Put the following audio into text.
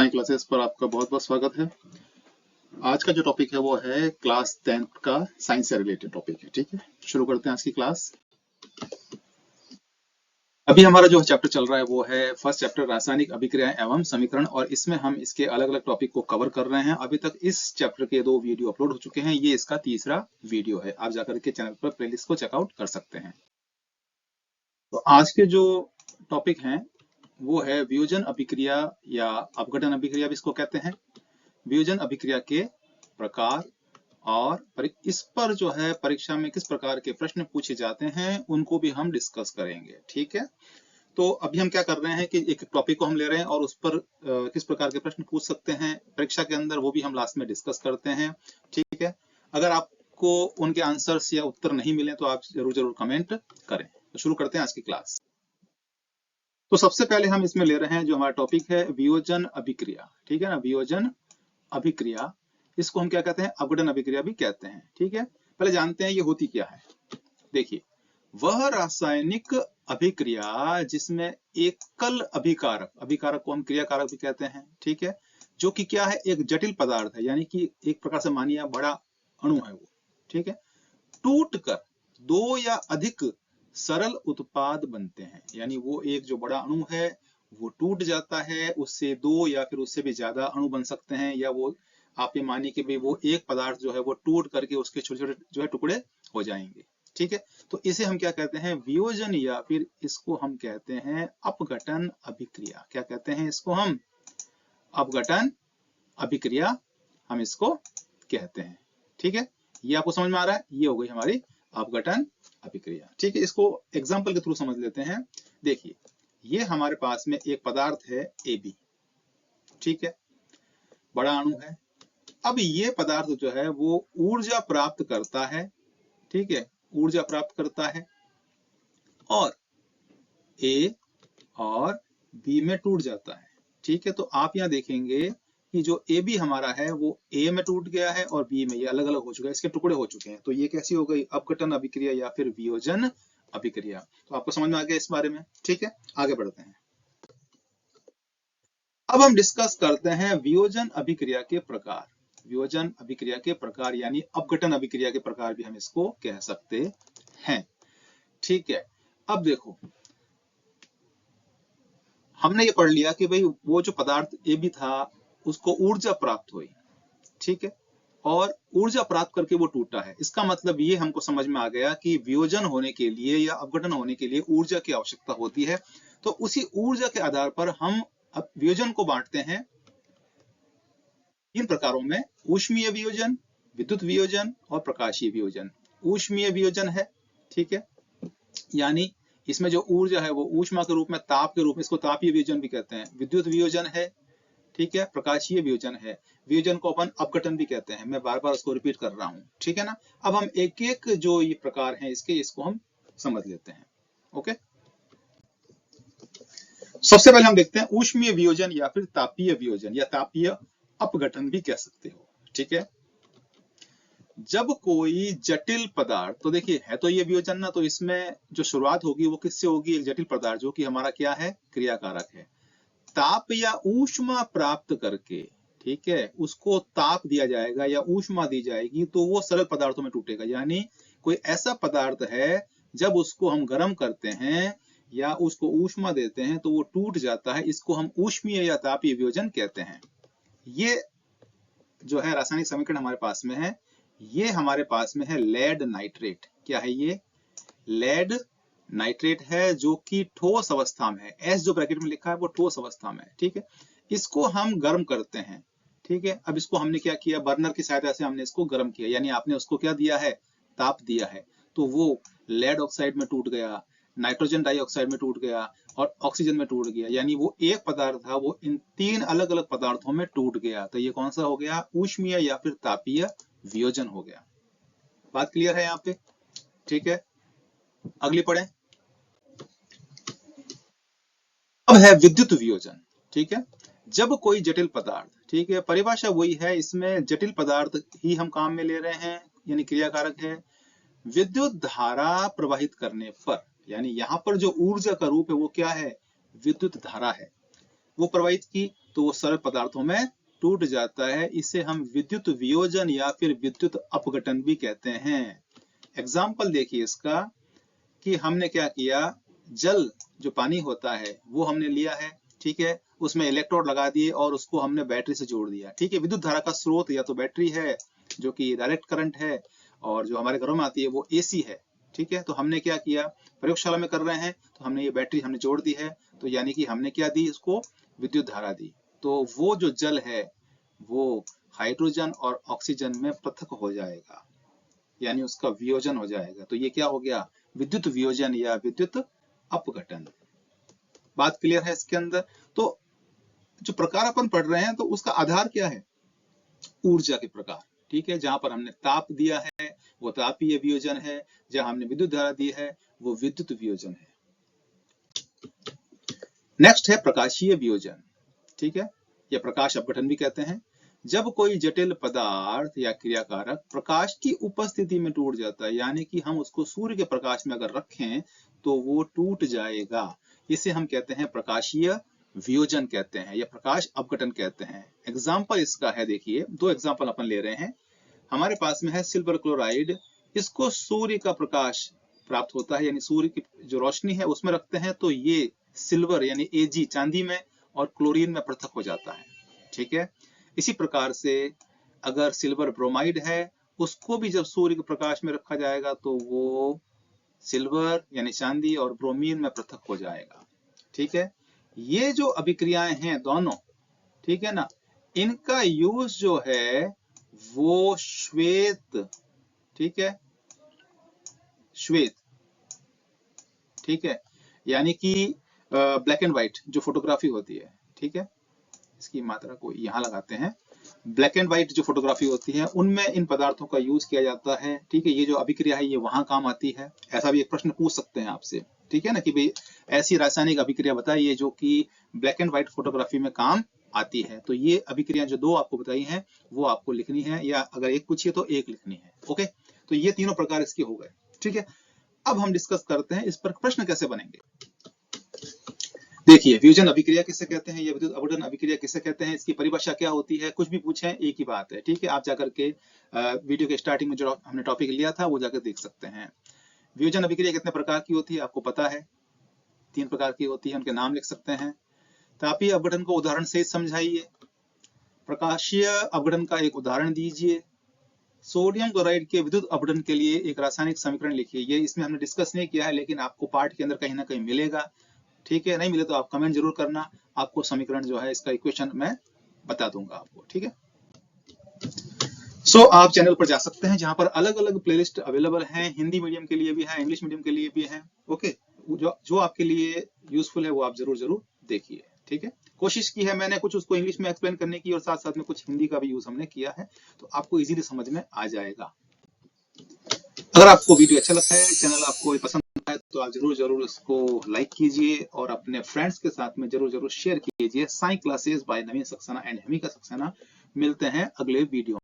Science classes पर आपका बहुत बहुत स्वागत है। आज का जो टॉपिक है वो है क्लास 10th का साइंस से रिलेटेड टॉपिक है। ठीक है, शुरू करते हैं आज की क्लास। अभी हमारा जो चैप्टर चल रहा है वो है फर्स्ट चैप्टर रासायनिक अभिक्रिया एवं समीकरण, और इसमें हम इसके अलग अलग टॉपिक को कवर कर रहे हैं। अभी तक इस चैप्टर के 2 वीडियो अपलोड हो चुके हैं, ये इसका तीसरा वीडियो है। आप जाकर के चैनल पर प्लेलिस्ट को चेकआउट कर सकते हैं। तो आज के जो टॉपिक हैं वो है वियोजन अभिक्रिया या अपघटन अभिक्रिया भी इसको कहते हैं। वियोजन अभिक्रिया के प्रकार और इस पर जो है परीक्षा में किस प्रकार के प्रश्न पूछे जाते हैं उनको भी हम डिस्कस करेंगे। ठीक है, तो अभी हम क्या कर रहे हैं कि एक टॉपिक को हम ले रहे हैं और उस पर किस प्रकार के प्रश्न पूछ सकते हैं परीक्षा के अंदर, वो भी हम लास्ट में डिस्कस करते हैं। ठीक है, अगर आपको उनके आंसर्स या उत्तर नहीं मिले तो आप जरूर कमेंट करें। तो शुरू करते हैं आज की क्लास। तो सबसे पहले हम इसमें ले रहे हैं जो हमारा टॉपिक है वियोजन अभिक्रिया। ठीक है ना, वियोजन अभिक्रिया, इसको हम क्या कहते हैं, अपघटन अभिक्रिया भी कहते हैं। ठीक है, पहले जानते हैं ये होती क्या है। देखिए, वह रासायनिक अभिक्रिया जिसमें एकल अभिकारक, अभिकारक को हम क्रियाकारक भी कहते हैं, ठीक है, जो कि क्या है, एक जटिल पदार्थ है, यानी कि एक प्रकार से मानिए बड़ा अणु है वो। ठीक है, टूटकर दो या अधिक सरल उत्पाद बनते हैं, यानी वो एक जो बड़ा अणु है वो टूट जाता है, उससे दो या फिर उससे भी ज्यादा अणु बन सकते हैं, या वो आप ये मानिए कि भाई वो एक पदार्थ जो है वो टूट करके उसके छोटे छोटे जो है टुकड़े हो जाएंगे। ठीक है, तो इसे हम क्या कहते हैं, वियोजन, या फिर इसको हम कहते हैं अपघटन अभिक्रिया। क्या कहते हैं इसको हम, अपघटन अभिक्रिया हम इसको कहते हैं। ठीक है, ये आपको समझ में आ रहा है, ये हो गई हमारी अपघटन अभिक्रिया। ठीक है, इसको एग्जाम्पल के थ्रू समझ लेते हैं। देखिए, ये हमारे पास में एक पदार्थ है AB, ठीक है, बड़ा अणु है। अब ये पदार्थ जो है वो ऊर्जा प्राप्त करता है, ठीक है, ऊर्जा प्राप्त करता है और A और B में टूट जाता है। ठीक है, तो आप यहाँ देखेंगे कि जो AB हमारा है वो A में टूट गया है और B में, ये अलग अलग हो चुका है, इसके टुकड़े हो चुके हैं। तो ये कैसी हो गई, अपघटन अभिक्रिया या फिर वियोजन अभिक्रिया। तो आपको समझ में आ गया इस बारे में। ठीक है, आगे बढ़ते हैं। अब हम डिस्कस करते हैं वियोजन अभिक्रिया के प्रकार। वियोजन अभिक्रिया के प्रकार यानी अपघटन अभिक्रिया के प्रकार भी हम इसको कह सकते हैं। ठीक है, अब देखो, हमने ये पढ़ लिया कि भाई वो जो पदार्थ AB था उसको ऊर्जा प्राप्त हुई, ठीक है, और ऊर्जा प्राप्त करके वो टूटा है। इसका मतलब ये हमको समझ में आ गया कि वियोजन होने के लिए या अपघटन होने के लिए ऊर्जा की आवश्यकता होती है। तो उसी ऊर्जा के आधार पर हम अब वियोजन को बांटते हैं 3 प्रकारों में, ऊष्मीय वियोजन, विद्युत वियोजन और प्रकाशीय वियोजन। ऊष्मीय वियोजन है, ठीक है, यानी इसमें जो ऊर्जा है वो ऊष्मा के रूप में, ताप के रूप में, इसको तापीय वियोजन भी कहते हैं। विद्युत वियोजन है, ठीक है, प्रकाशीय वियोजन है। वियोजन को अपन अपघटन भी कहते हैं, मैं बार बार उसको रिपीट कर रहा हूं। ठीक है ना, अब हम एक एक जो ये प्रकार हैं इसके, इसको हम समझ लेते हैं। ओके, सबसे पहले हम देखते हैं ऊष्मीय वियोजन या फिर तापीय वियोजन या तापीय अपघटन भी कह सकते हो। ठीक है, जब कोई जटिल पदार्थ, तो देखिए है तो ये वियोजन ना, तो इसमें जो शुरुआत होगी वो किससे होगी, एक जटिल पदार्थ जो कि हमारा क्या है, क्रियाकारक है, ताप या ऊष्मा प्राप्त करके, ठीक है, उसको ताप दिया जाएगा या ऊष्मा दी जाएगी तो वो सरल पदार्थों में टूटेगा। यानी कोई ऐसा पदार्थ है जब उसको हम गर्म करते हैं या उसको ऊष्मा देते हैं तो वो टूट जाता है, इसको हम ऊष्मीय या तापीय वियोजन कहते हैं। ये जो है रासायनिक समीकरण हमारे पास में है, ये हमारे पास में है लेड नाइट्रेट। क्या है ये, लेड नाइट्रेट है जो कि ठोस अवस्था में है, एस जो ब्रैकेट में लिखा है वो ठोस अवस्था में है। ठीक है, इसको हम गर्म करते हैं। ठीक है, अब इसको हमने क्या किया, बर्नर की सहायता से हमने इसको गर्म किया, यानी आपने उसको क्या दिया है, ताप दिया है, तो वो लेड ऑक्साइड में टूट गया, नाइट्रोजन डाइऑक्साइड में टूट गया और ऑक्सीजन में टूट गया। यानी वो एक पदार्थ था वो इन 3 अलग अलग पदार्थों में टूट गया। तो ये कौन सा हो गया, ऊष्मीय या फिर तापीय वियोजन हो गया। बात क्लियर है यहाँ पे। ठीक है, अगली पढ़ें। अब है विद्युत वियोजन। ठीक है, जब कोई जटिल पदार्थ, ठीक है, परिभाषा वही है, इसमें जटिल पदार्थ ही हम काम में ले रहे हैं, यानी क्रियाकारक है, विद्युत धारा प्रवाहित करने पर, यानी यहां पर जो ऊर्जा का रूप है वो क्या है, विद्युत धारा है। वो प्रवाहित की तो वो सरल पदार्थों में टूट जाता है। इसे हम विद्युत वियोजन या फिर विद्युत अपघटन भी कहते हैं। एग्जाम्पल देखिए इसका, कि हमने क्या किया, जल जो पानी होता है वो हमने लिया है, ठीक है, उसमें इलेक्ट्रोड लगा दिए और उसको हमने बैटरी से जोड़ दिया, ठीक है। विद्युत धारा का स्रोत या तो बैटरी है जो कि डायरेक्ट करंट है, और जो हमारे घरों में आती है वो एसी है, ठीक है। तो हमने क्या किया, प्रयोगशाला में कर रहे हैं तो हमने ये बैटरी हमने जोड़ दी है, तो यानी कि हमने क्या दी, इसको विद्युत धारा दी। तो वो जो जल है वो हाइड्रोजन और ऑक्सीजन में पृथक हो जाएगा, यानी उसका वियोजन हो जाएगा। तो ये क्या हो गया, विद्युत वियोजन या विद्युत अपघटन। बात क्लियर है इसके अंदर। तो जो प्रकार अपन पढ़ रहे हैं तो उसका आधार क्या है, ऊर्जा के प्रकार, ठीक है। जहां पर हमने ताप दिया है वो तापीय वियोजन है, जहां हमने विद्युत धारा दी है वो विद्युत वियोजन है। नेक्स्ट है प्रकाशीय वियोजन, ठीक है, या प्रकाश अपघटन भी कहते हैं। जब कोई जटिल पदार्थ या क्रियाकारक प्रकाश की उपस्थिति में टूट जाता है, यानी कि हम उसको सूर्य के प्रकाश में अगर रखें तो वो टूट जाएगा, इसे हम कहते हैं प्रकाशीय वियोजन कहते हैं या प्रकाश अपघटन कहते हैं। एग्जाम्पल इसका है, देखिए दो एग्जाम्पल अपन ले रहे हैं। हमारे पास में है सिल्वर क्लोराइड, इसको सूर्य का प्रकाश प्राप्त होता है, यानी सूर्य की जो रोशनी है उसमें रखते हैं तो ये सिल्वर यानी Ag चांदी में और क्लोरीन में पृथक हो जाता है, ठीक है। इसी प्रकार से अगर सिल्वर ब्रोमाइड है उसको भी जब सूर्य के प्रकाश में रखा जाएगा तो वो सिल्वर यानी चांदी और ब्रोमीन में पृथक हो जाएगा, ठीक है। ये जो अभिक्रियाएं हैं दोनों, ठीक है ना, इनका यूज जो है वो श्वेत, ठीक है, श्वेत, ठीक है, यानी कि ब्लैक एंड व्हाइट जो फोटोग्राफी होती है, ठीक है, इसकी मात्रा को यहां लगाते हैं। ब्लैक एंड व्हाइट जो फोटोग्राफी होती है उनमें इन पदार्थों का यूज किया जाता है, ठीक है। ये जो अभिक्रिया है ये वहां काम आती है। ऐसा भी एक प्रश्न पूछ सकते हैं आपसे, ठीक है ना, कि भाई ऐसी रासायनिक अभिक्रिया बताइए जो कि ब्लैक एंड व्हाइट फोटोग्राफी में काम आती है। तो ये अभिक्रिया जो दो आपको बताई हैं वो आपको लिखनी है, या अगर एक पूछिए तो एक लिखनी है। ओके, तो ये तीनों प्रकार इसके हो गए, ठीक है। अब हम डिस्कस करते हैं इस पर प्रश्न कैसे बनेंगे। देखिए, वियोजन अभिक्रिया किसे कहते हैं, या विद्युत अपघटन अभिक्रिया किसे कहते हैं, इसकी परिभाषा क्या होती है, कुछ भी पूछें एक ही बात है, ठीक है। आप जाकर के वीडियो के स्टार्टिंग में जो हमने टॉपिक लिया था वो जाकर देख सकते हैं। वियोजन अभिक्रिया कितने प्रकार की होती है आपको पता है, 3 प्रकार की होती है, उनके नाम लिख सकते हैं। तापीय अपघटन को उदाहरण से समझाइए, प्रकाशीय अपघटन का एक उदाहरण दीजिए, सोडियम क्लोराइड के विद्युत अपघटन के लिए एक रासायनिक समीकरण लिखिए। ये इसमें हमने डिस्कस नहीं किया है लेकिन आपको पाठ के अंदर कहीं ना कहीं मिलेगा, ठीक है। नहीं मिले तो आप कमेंट जरूर करना, आपको समीकरण जो है इसका इक्वेशन मैं बता दूंगा आपको, ठीक है। आप चैनल पर जा सकते हैं जहां पर अलग अलग प्लेलिस्ट अवेलेबल हैं, हिंदी मीडियम के लिए भी है, इंग्लिश मीडियम के लिए भी है। ओके, जो आपके लिए यूजफुल है वो आप जरूर जरूर देखिए, ठीक है। कोशिश की है मैंने कुछ उसको इंग्लिश में एक्सप्लेन करने की और साथ साथ में कुछ हिंदी का भी यूज हमने किया है, तो आपको इजीली समझ में आ जाएगा। अगर आपको वीडियो अच्छा लगता है, चैनल आपको पसंद आए तो आप जरूर जरूर इसको लाइक कीजिए और अपने फ्रेंड्स के साथ में जरूर जरूर शेयर कीजिए। Sai classes by Naveen Saxena and Hamika Saxena. मिलते हैं अगले वीडियो